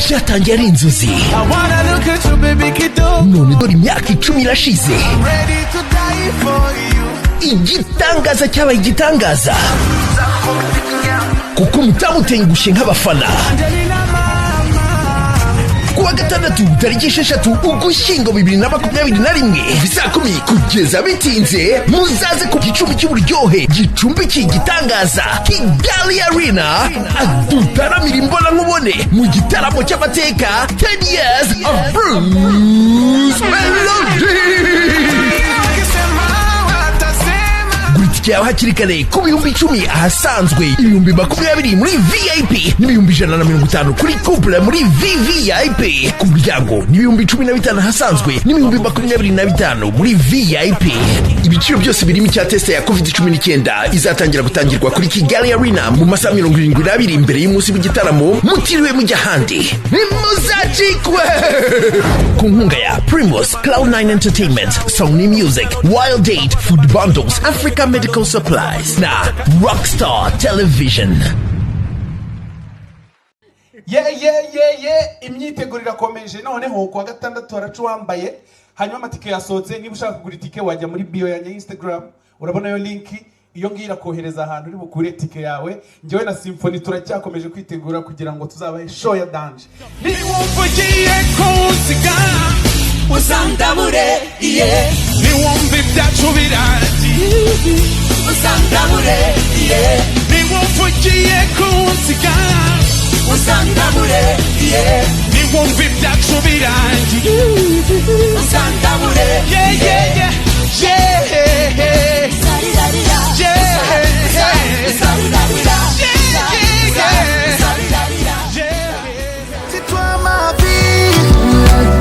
Byatangiye ari inzozi, none dore imyaka 10 irashize. Igitangaza cyabaye igitangaza, kuko mutamutengushe nk'abafana. Kuwa gatandatu tariki 6 Ugushyingo 2021 saa 10 kugeza bitinze, muzaze ku gicumbi cy'uburyohe gicumbikiye igitangaza Kigali Arena, adutaramira imbona nkubone mu gitaramo cy'amateka 10 years of Bruce Melody. Yawe hakiri kare ku bihumbi 10 ahasanzwe, ibihumbi 20 muri VIP n'ibihumbi 150 kuri couple muri VVIP. Ku muryango n'ibihumbi 15 ahasanzwe n'ibihumbi 25 muri VIP. Ibiciro byose birimo cya test ya Covid-19 izatangira gutangirwa kuri Kigali Arena mu masaha 72 imbere y'umunsi w'igitaramo, mutiriwe mujya handi. Nimuzacikwe! Ku nkunga ya Primus, Cloud9 Entertainment, Sony Music, Wild Date, Food Bundles, Africa Medical Supplies na Rockstar Television. Imyiteguro irakomeje. Noneho kuwa gatandatu haracu wambaye, hanyuma amatike yasohotse. Niba ushaka kugura itike wajya muri bio ya Instagram, urabona yo linki, iyo ngira kohereza ahantu uri bukure tike yawe. Njyewe na Symphony turacyakomeje kwitegura kugira ngo tuzabahe show ya danje. Niwumvugiye kunsiga usandabure, niwumva ibyacu biragiye usandabure, niwumvugiye kunsiga usandabure, niwumva ibyacu biragiye usandabure, c'est toi ma vie,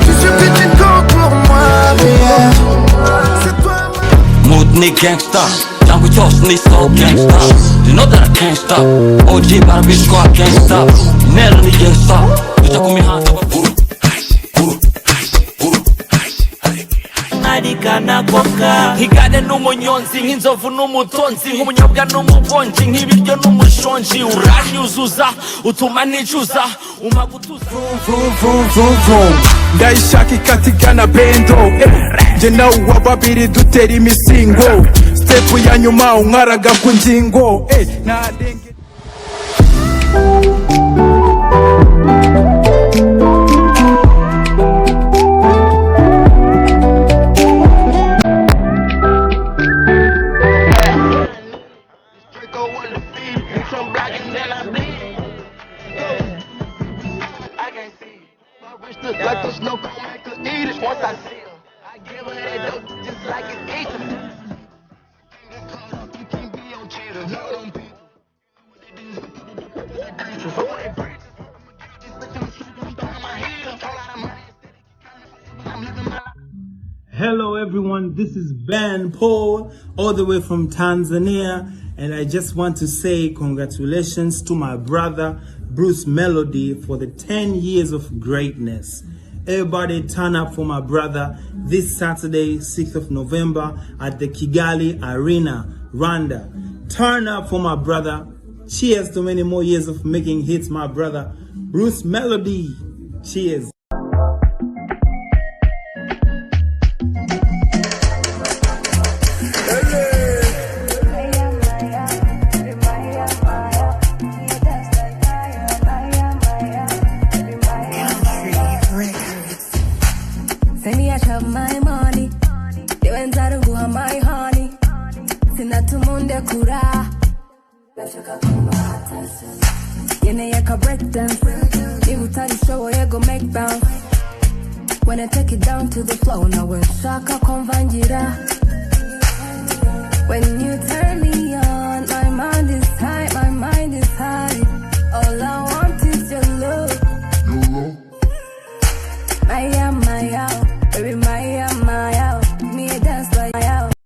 tu sais que tu comptes pour moi, c'est toi ma... Mood ni gangsta, tangu toss ni so gangsta. You know that I can't stop. OG bara bitch go I can't stop. Never ni gangsta, bitch kumi hanta Narikana koka higane n'umunyonzi nk'inzovu n'umutonzi nk'umunyobwa n'umubonji nk'ibiryo n'umushonji uranyuzuza utuma nicuza umagutuza ndayishaka ikatigana bendo je nawe wababiri dutera imisingo step ya nyuma unkaraga ku ngingo nadenge. Hello everyone, this is Ben Paul, all the way from Tanzania, and I just want to say congratulations to my brother Bruce Melody for the 10 years of greatness. Everybody turn up for my brother this Saturday, 6th of November at the Kigali Arena, Rwanda. Turn up for my brother. Cheers to many more years of making hits, my brother Bruce Melody. Cheers. Send me a shop my money. They went out and go on my honey. Sinatumunde kura. Yene yaka break dance. Ibu tari show ya go make bounce. When I take it down to the floor, now when shaka konvanjira. When you turn